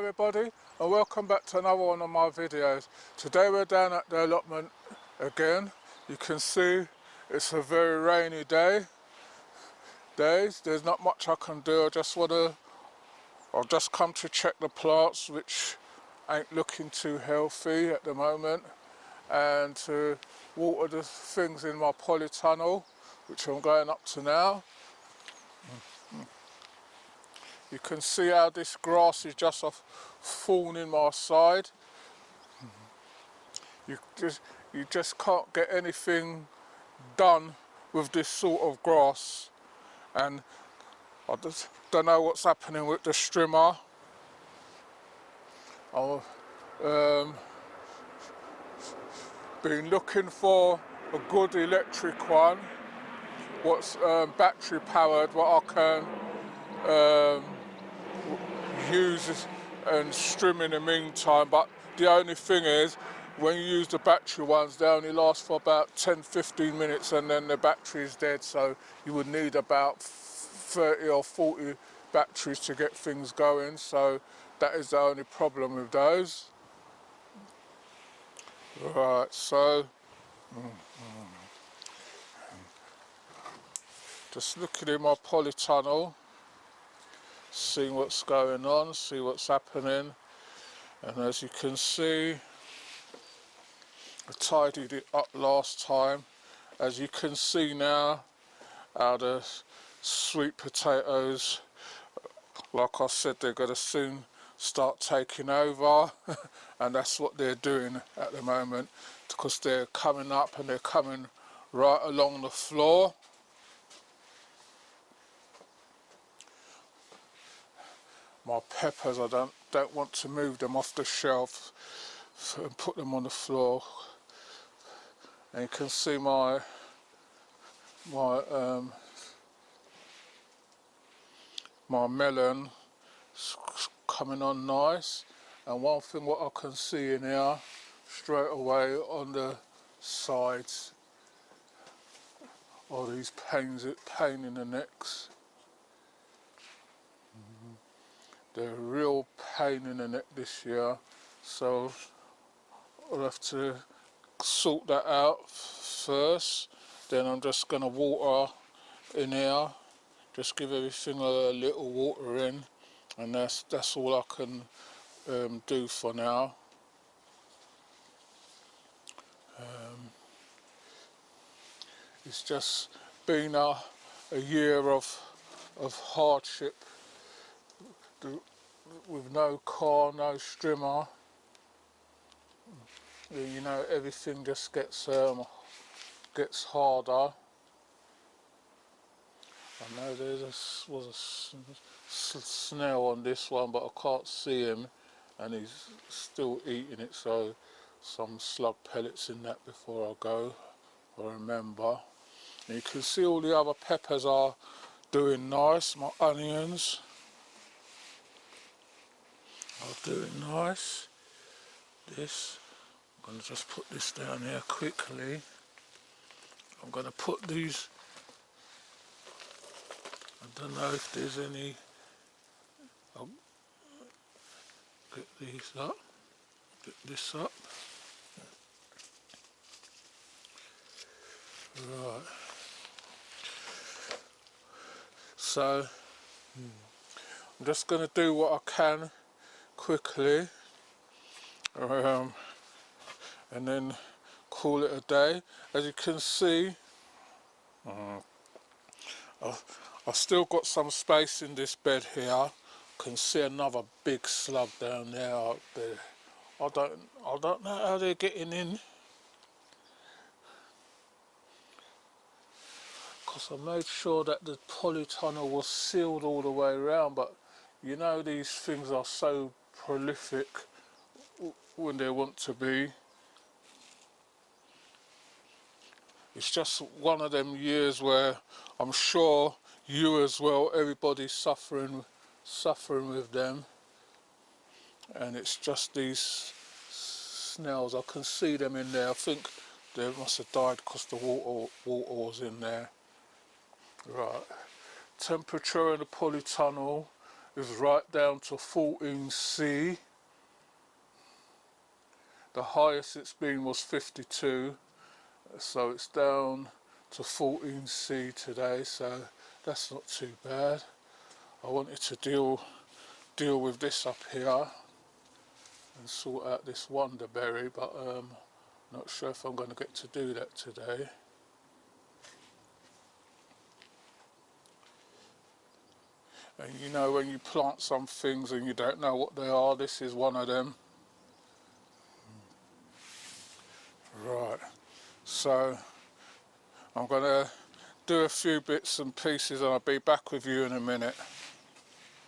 everybody, and welcome back to another one of my videos. Today we're down at the allotment again. You can see it's a very rainy day. There's not much I can do. I've just come to check the plants, which ain't looking too healthy at the moment, and to water the things in my polytunnel, which I'm going up to now. You can see how this grass is just off falling in my side. You just can't get anything done with this sort of grass, and I just don't know what's happening with the strimmer. I've been looking for a good electric one, what's battery powered, what I can use and strim in the meantime, but the only thing is, when you use the battery ones, they only last for about 10-15 minutes and then the battery is dead, so you would need about 30 or 40 batteries to get things going, so that is the only problem with those. Right, so just looking in my polytunnel, seeing what's going on, see what's happening, and as you can see, I tidied it up last time. As you can see now, how the sweet potatoes, like I said, they're going to soon start taking over and that's what they're doing at the moment, because they're coming up and they're coming right along the floor. My peppers, I don't want to move them off the shelf and put them on the floor. And you can see my melon coming on nice. And one thing what I can see in here straight away on the sides are these pain in the necks. They're a real pain in the neck this year, so I'll have to sort that out first. Then I'm just going to water in here, just give everything a little water in, and that's all I can do for now. It's just been a year of hardship with no car, no strimmer. You know, everything just gets harder. I know there was a snail on this one, but I can't see him, and he's still eating it, so some slug pellets in that before I go, I remember. And you can see all the other peppers are doing nice, my onions are doing nice. I'm going to just put this down here quickly. I'm going to put these, I don't know if there's any, I'll get these up, get this up. Right. So, I'm just going to do what I can quickly, and then call it a day. As you can see, I've still got some space in this bed here. I can see another big slug down there up there. I don't know how they're getting in, because I made sure that the polytunnel was sealed all the way around, but you know these things are so prolific when they want to be. It's just one of them years where I'm sure you as well, everybody's suffering with them, and it's just these snails. I can see them in there. I think they must have died because the water was in there. Right, temperature in the polytunnel is right down to 14C. The highest it's been was 52, so it's down to 14C today, so that's not too bad. I wanted to deal with this up here and sort out this wonderberry, but not sure if I'm going to get to do that today. And you know, when you plant some things and you don't know what they are, this is one of them. Right, so I'm going to do a few bits and pieces and I'll be back with you in a minute.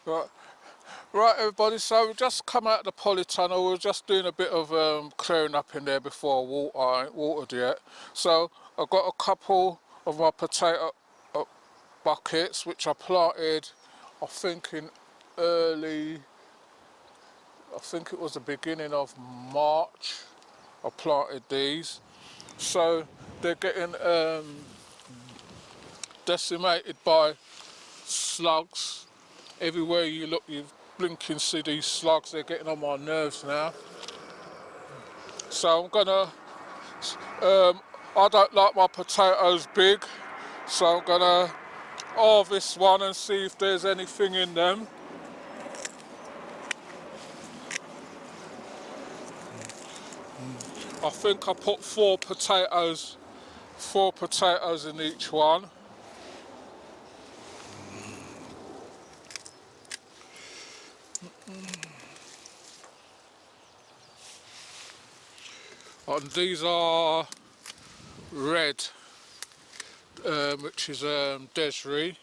Right everybody, so we've just come out of the polytunnel. We're just doing a bit of clearing up in there before I ain't watered yet. So I've got a couple of my potato buckets which I planted, I think in I think it was the beginning of March I planted these. So they're getting decimated by slugs. Everywhere you look, you blink and see these slugs. They're getting on my nerves now. So I'm gonna, I don't like my potatoes big, so I'm gonna harvest one and see if there's anything in them. I think I put four potatoes in each one. And these are red, which is Desiree.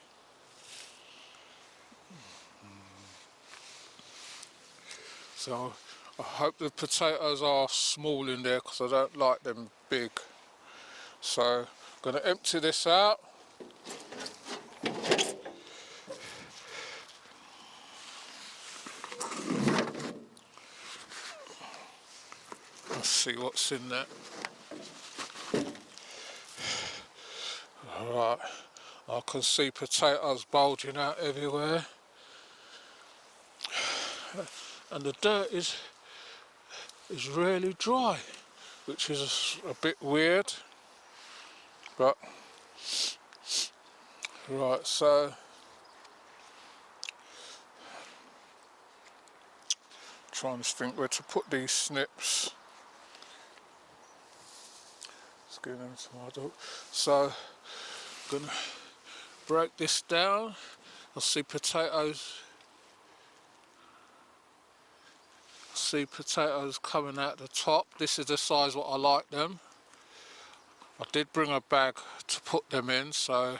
So I hope the potatoes are small in there because I don't like them big. So I'm going to empty this out. Let's see what's in there. Right, I can see potatoes bulging out everywhere. And the dirt is really dry, which is a bit weird. But right, so trying to think where to put these snips. Let's get them to my dog. So I'm gonna break this down. I see potatoes. Coming out the top. This is the size what I like them. I did bring a bag to put them in, so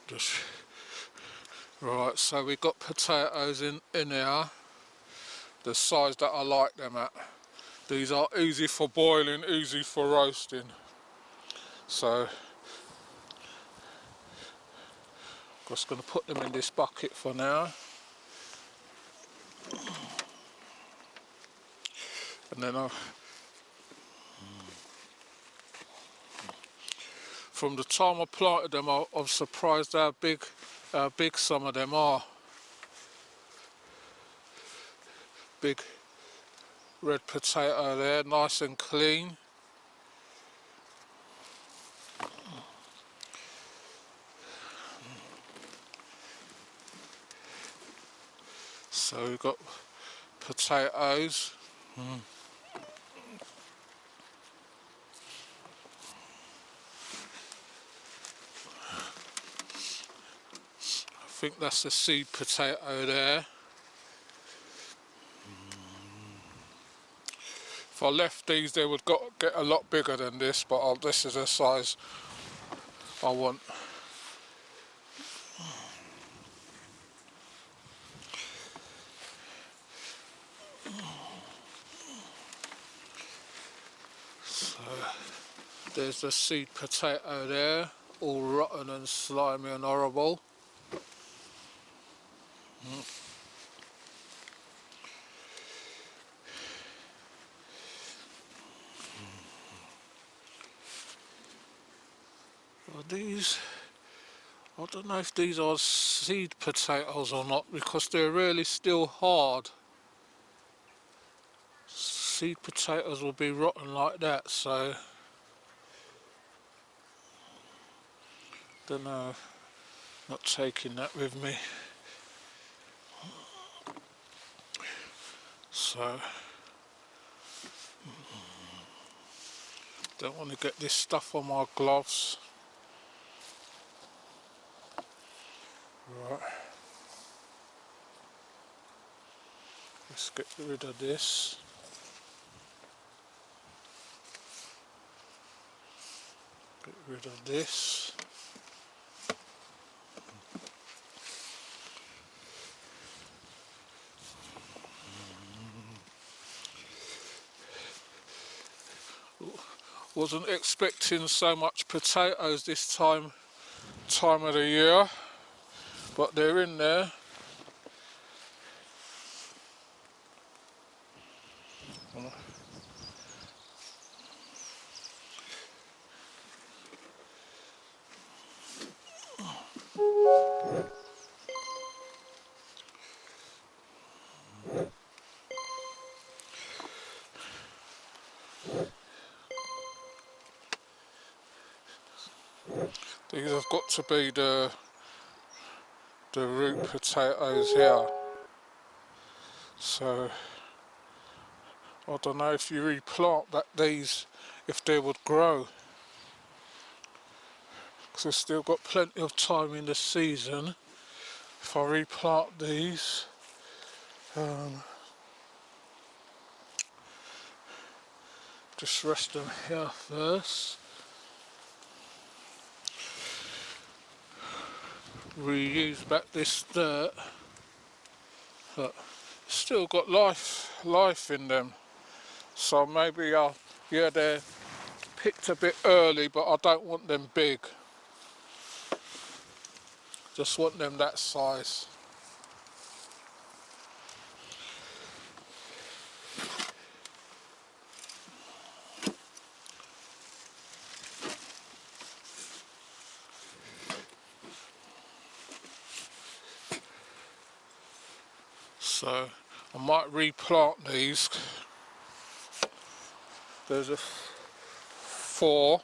just right. So we got potatoes in here, the size that I like them at. These are easy for boiling, easy for roasting. So just going to put them in this bucket for now. And then from the time I planted them, I'm surprised how big some of them are. Big red potato there, nice and clean. So we've got potatoes. I think that's a seed potato there. If I left these, they would get a lot bigger than this, but this is the size I want. So there's the seed potato there, all rotten and slimy and horrible. Are these, I don't know if these are seed potatoes or not, because they're really still hard. Seed potatoes will be rotten like that, so don't know, not taking that with me. So don't want to get this stuff on my gloves. Right, let's get rid of this. Get rid of this. Wasn't expecting so much potatoes this time of the year, but they're in there. These have got to be the root potatoes here. So I don't know if you replant these, if they would grow. Because I've still got plenty of time in the season. If I replant these, just rest them here first. Reuse back this dirt, but still got life in them. So maybe yeah, they're picked a bit early, but I don't want them big. Just want them that size. So I might replant these. There's 4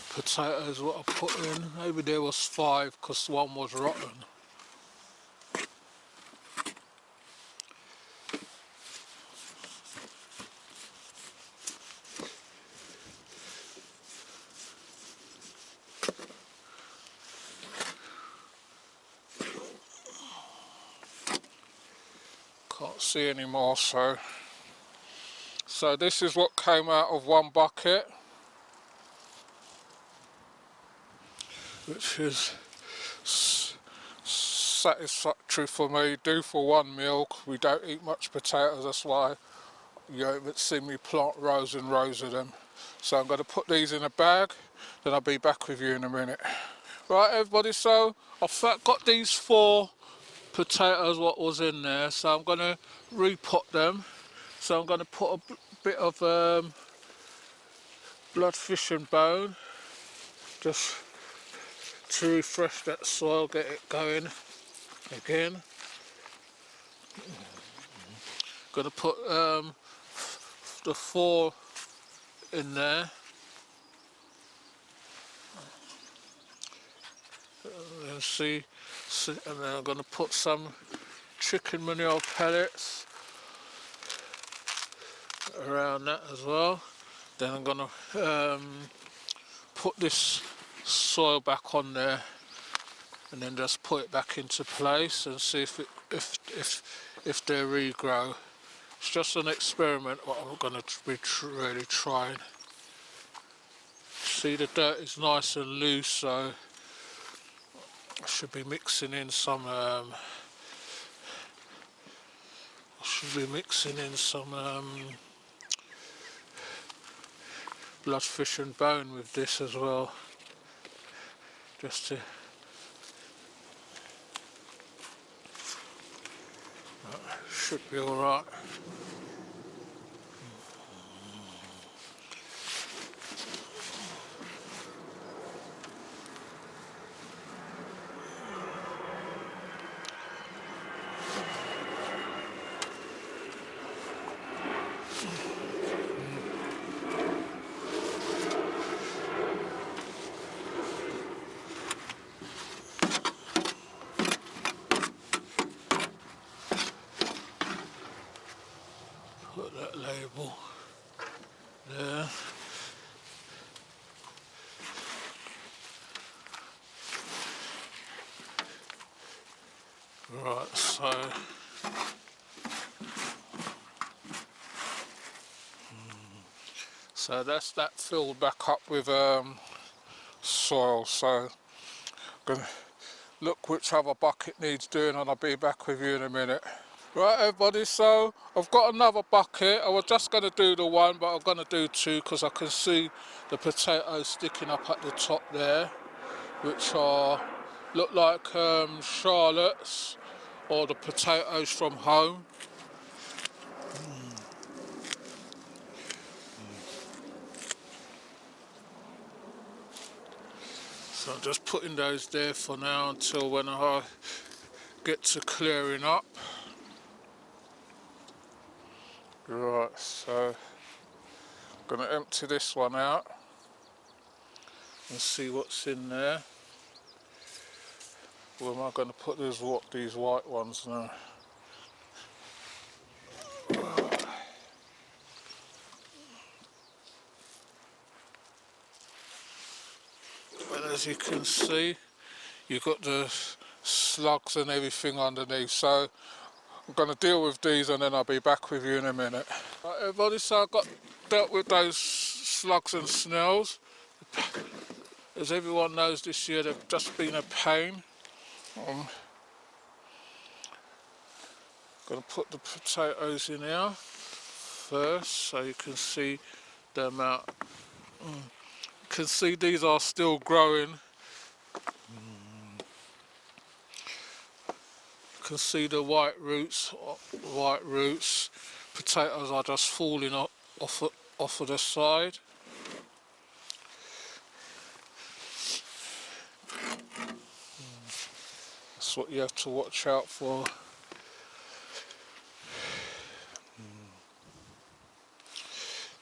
potatoes what I put in. Maybe there was 5 because one was rotten. Can't see any more, so this is what came out of one bucket, which is satisfactory for me. Do for one meal. We don't eat much potatoes, that's why you haven't seen me plant rows and rows of them. So I'm going to put these in a bag, then I'll be back with you in a minute. Right everybody, so I've got these 4 potatoes what was in there, so I'm going to repot them. So I'm going to put a bit of blood fish and bone just to refresh that soil, get it going again. Going to put the 4 in there. And see, and then I'm going to put some chicken manure pellets around that as well. Then I'm going to put this soil back on there, and then just put it back into place and see if they regrow. It's just an experiment what I'm going to be really trying. See, the dirt is nice and loose, so I should be mixing in some blood fish and bone with this as well, just to should be all right. there. Right, so that's that filled back up with soil. So gonna look which other bucket needs doing, and I'll be back with you in a minute. Right everybody, so I've got another bucket. I was just going to do the one, but I'm going to do two because I can see the potatoes sticking up at the top there, which are look like Charlotte's or the potatoes from home. So I'm just putting those there for now until when I get to clearing up. Right, so I'm going to empty this one out and see what's in there. Where am I going to put these white ones now? Well, as you can see, you've got the slugs and everything underneath. So I'm going to deal with these and then I'll be back with you in a minute. Right everybody, so I've dealt with those slugs and snails. As everyone knows, this year they've just been a pain. I'm going to put the potatoes in here first so you can see them out. You can see these are still growing. You can see the white roots. Potatoes are just falling off of the side. That's what you have to watch out for.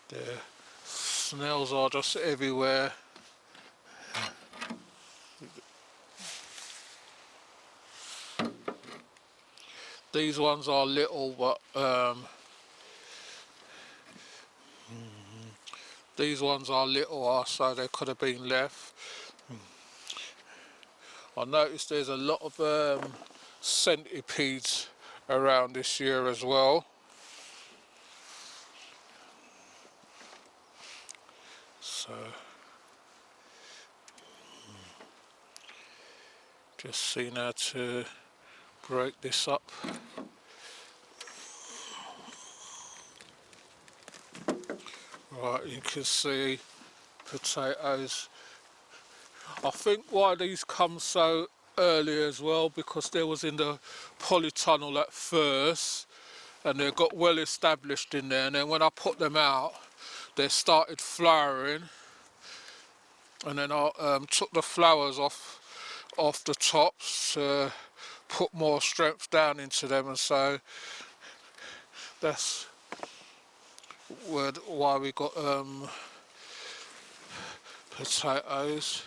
The snails are just everywhere. These ones are little, but these ones are little, so they could have been left. I noticed there's a lot of centipedes around this year as well. So just seeing how to break this up. Right, you can see potatoes. I think why these come so early as well, because they was in the polytunnel at first and they got well established in there, and then when I put them out they started flowering, and then I took the flowers off the tops to put more strength down into them, and so that's why we got potatoes.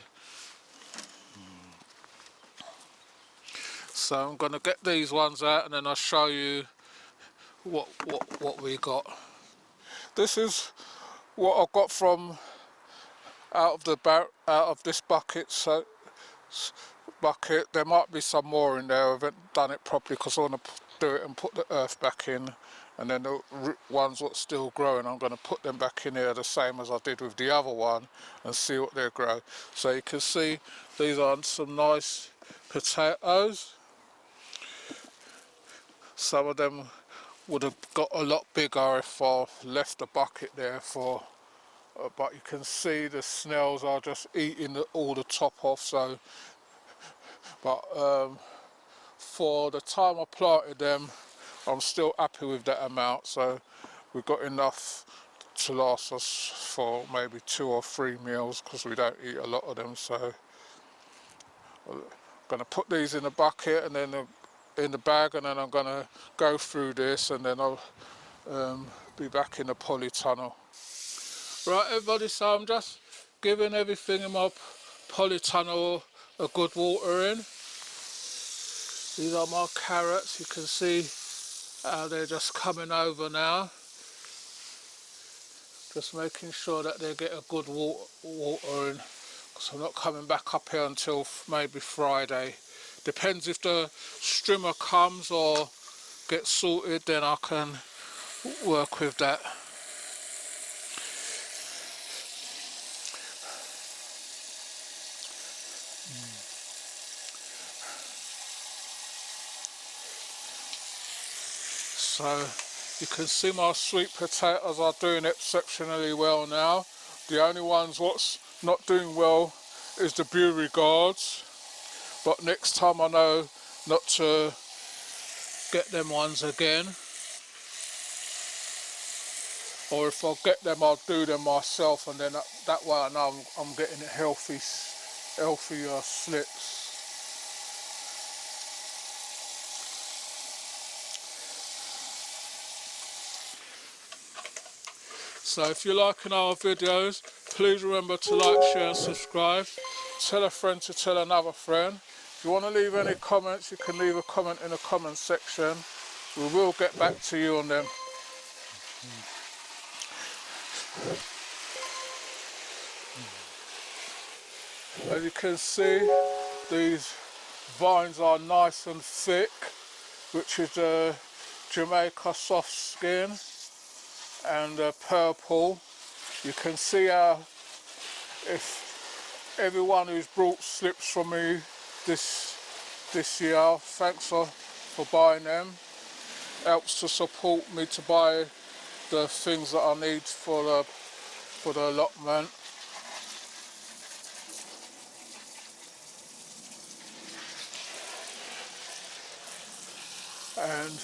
So I'm going to get these ones out and then I'll show you what we got. This is what I got from out of this bucket. So there might be some more in there. I haven't done it properly because I want to do it and put the earth back in, and then the ones that's still growing I'm going to put them back in here the same as I did with the other one and see what they grow. So you can see these are some nice potatoes. Some of them would have got a lot bigger if I left the bucket there for, but you can see the snails are just eating all the top off. So, but for the time I planted them, I'm still happy with that amount. So we've got enough to last us for maybe 2 or 3 meals because we don't eat a lot of them. So I'm going to put these in the bucket and then in the bag, and then I'm going to go through this and then I'll be back in the polytunnel. Right everybody, so I'm just giving everything in my polytunnel a good watering. These are my carrots. You can see how they're just coming over now. Just making sure that they get a good watering, because I'm not coming back up here until maybe Friday. Depends if the strimmer comes or gets sorted, then I can work with that. So you can see my sweet potatoes are doing exceptionally well now. The only ones what's not doing well is the Beauregards, but next time I know not to get them ones again, or if I get them I'll do them myself, and then that way I know I'm getting healthier slips. So if you're liking our videos, please remember to like, share and subscribe. Tell a friend to tell another friend. If you want to leave any comments, you can leave a comment in the comment section. We will get back to you on them. As you can see, these vines are nice and thick, which is the Jamaica soft skin and purple. You can see how, if everyone who's brought slips from me this year, thanks for buying them. Helps to support me to buy the things that I need for the allotment. And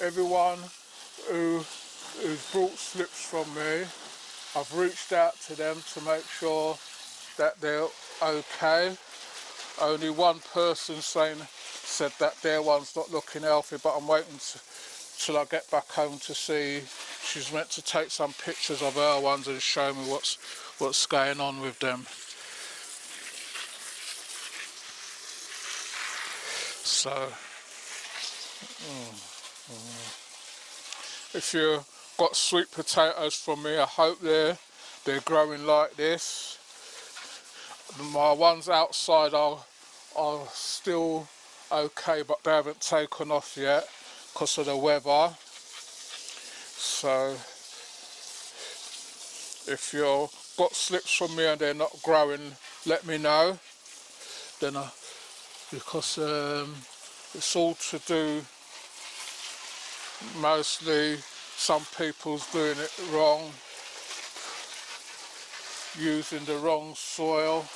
everyone who's brought slips from me, I've reached out to them to make sure that they're okay. Only one person said that their one's not looking healthy, but I'm waiting till I get back home to see. She's meant to take some pictures of her ones and show me what's going on with them. So if you got sweet potatoes from me, I hope they're growing like this. My ones outside are still okay, but they haven't taken off yet because of the weather. So if you've got slips from me and they're not growing, let me know. Then because it's all to do, mostly some people's doing it wrong, using the wrong soil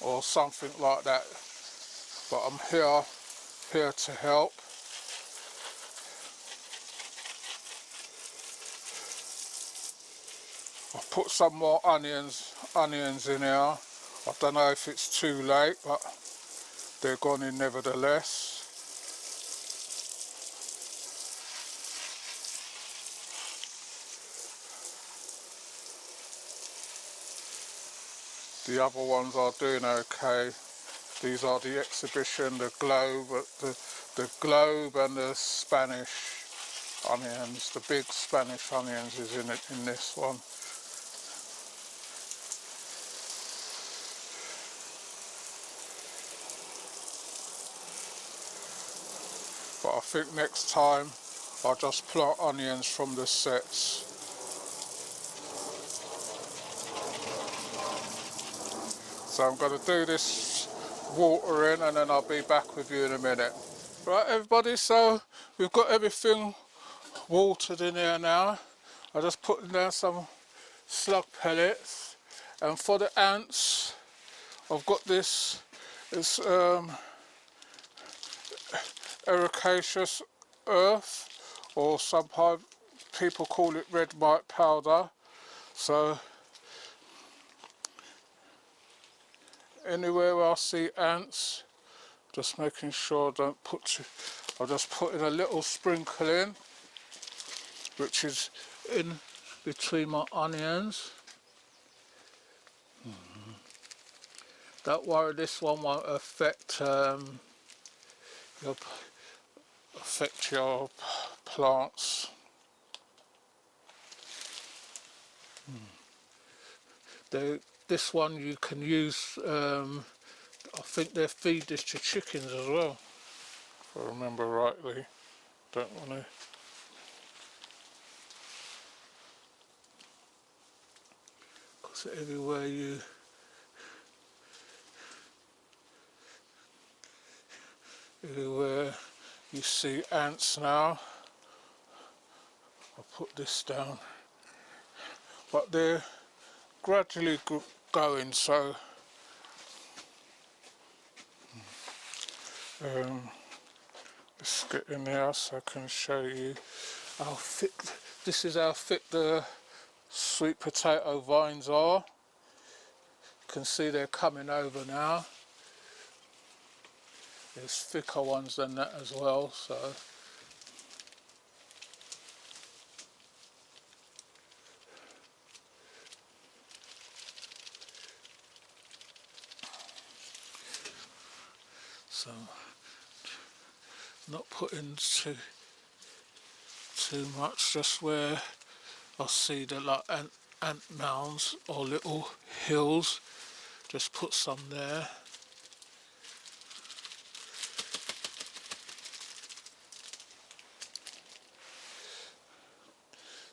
or something like that. But I'm here to help. I've put some more onions in here. I don't know if it's too late, but they're gone in nevertheless. The other ones are doing okay. These are the exhibition, the globe and the Spanish onions. The big Spanish onions is in this one. But I think next time I'll just plant onions from the sets. So I'm going to do this watering and then I'll be back with you in a minute. Right everybody, so we've got everything watered in here now. I just put down some slug pellets, and for the ants I've got this ericaceous earth, or some people call it red mite powder. So anywhere where I see ants, just making sure I don't put I'll just put in a little sprinkle in, which is in between my onions. Don't worry, this one won't affect your affect your plants. This one you can use, I think they feed this to chickens as well, if I remember rightly. Don't want to. Because everywhere you see ants now, I'll put this down. But they're gradually going, so let's get in there so I can show you how thick. This is how thick the sweet potato vines are. You can see they're coming over now. There's thicker ones than that as well, so not putting too much, just where I see the like ant mounds or little hills, just put some there.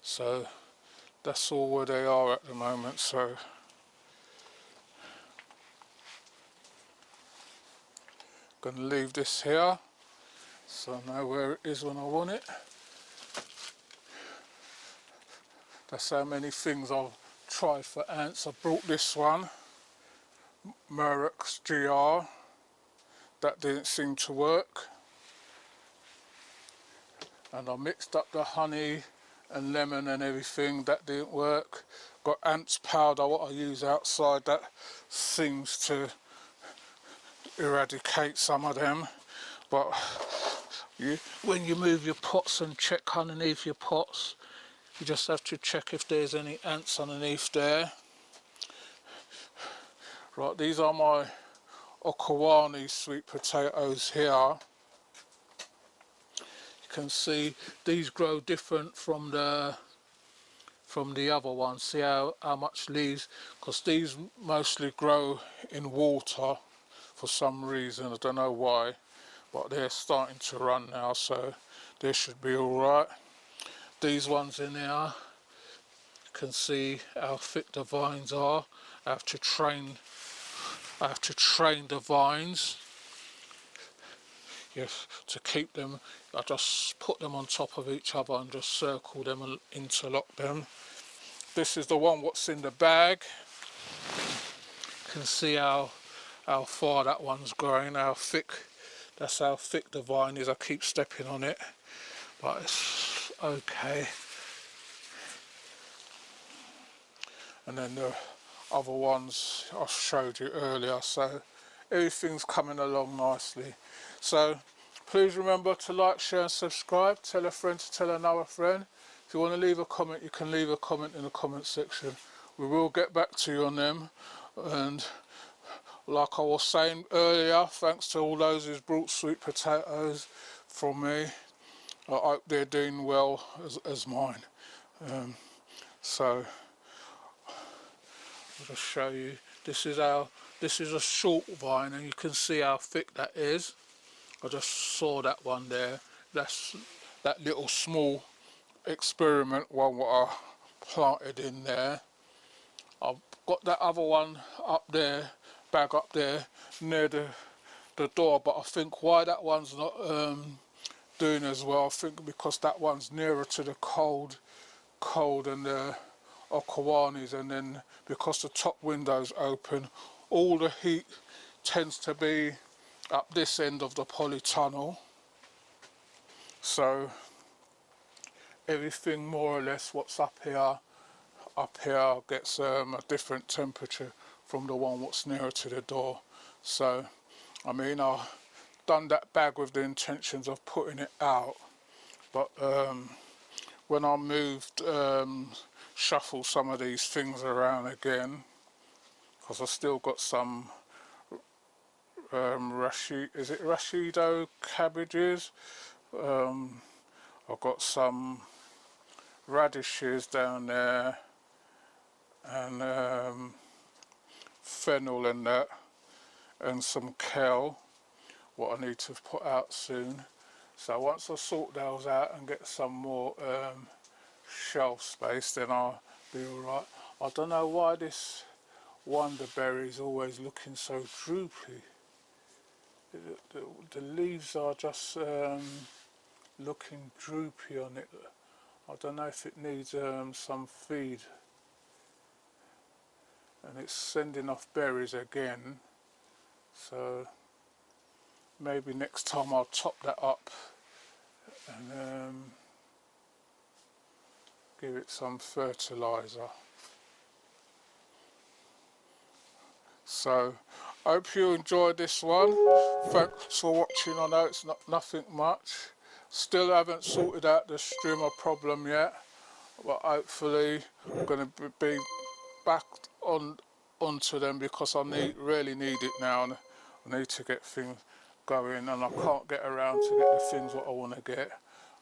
So that's all where they are at the moment. So I'm going to leave this here so I know where it is when I want it. That's how many things I've tried for ants. I brought this one, Murex GR, that didn't seem to work, and I mixed up the honey and lemon and everything, that didn't work. Got ants powder, what I use outside, that seems to eradicate some of them. But when you move your pots and check underneath your pots, you just have to check if there's any ants underneath there. Right, these are my Okawani sweet potatoes here. You can see these grow different from the other ones. See how much leaves, because these mostly grow in water for some reason, I don't know why, but they're starting to run now, so they should be alright. These ones in here, you can see how thick the vines are. I have to train the vines, yes, to keep them. I just put them on top of each other and just circle them and interlock them. This is the one what's in the bag. You can see how far that one's growing, how thick. That's how thick the vine is. I keep stepping on it, but it's okay. And then the other ones I showed you earlier, so everything's coming along nicely. So please remember to like, share and subscribe. Tell a friend to tell another friend. If you want to leave a comment, you can leave a comment in the comment section. We will get back to you on them. And like I was saying earlier, thanks to all those who's brought sweet potatoes from me. I hope they're doing well as mine. So I'll just show you. This is a short vine, and you can see how thick that is. I just saw that one there. That's that little small experiment one what I planted in there. I've got that other one up there, bag up there near the door, but I think why that one's not doing as well, I think because that one's nearer to the cold and the Okawanis, and then because the top window's open, all the heat tends to be up this end of the polytunnel, so everything more or less what's up here gets a different temperature from the one what's nearer to the door. So I mean, I've done that bag with the intentions of putting it out, but when I moved, shuffle some of these things around again, because I still got some is it Rashido cabbages. I've got some radishes down there, and fennel and that, and some kale, what I need to put out soon. So once I sort those out and get some more shelf space, then I'll be alright. I don't know why this wonderberry is always looking so droopy. The leaves are just looking droopy on it. I don't know if it needs some feed, and it's sending off berries again, so maybe next time I'll top that up and give it some fertilizer. So hope you enjoyed this one. Thanks for watching. I know it's nothing much. Still haven't sorted out the strimmer problem yet, but hopefully I'm going to be back onto them, because I really need it now, and I need to get things going, and I can't get around to get the things what I want to get.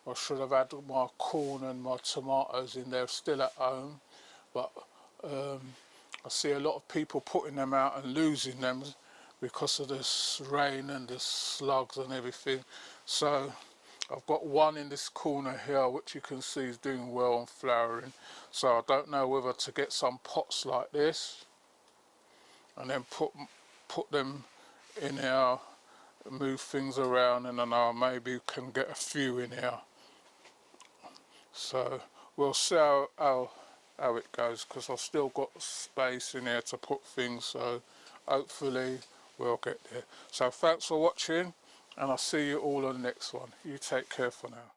I should have had my corn and my tomatoes in there still at home, but I see a lot of people putting them out and losing them because of this rain and the slugs and everything. So I've got one in this corner here which you can see is doing well and flowering, so I don't know whether to get some pots like this and then put them in here, move things around, and then I maybe can get a few in here. So we'll see how it goes, because I've still got space in here to put things, so hopefully we'll get there. So thanks for watching, and I'll see you all on the next one. You take care for now.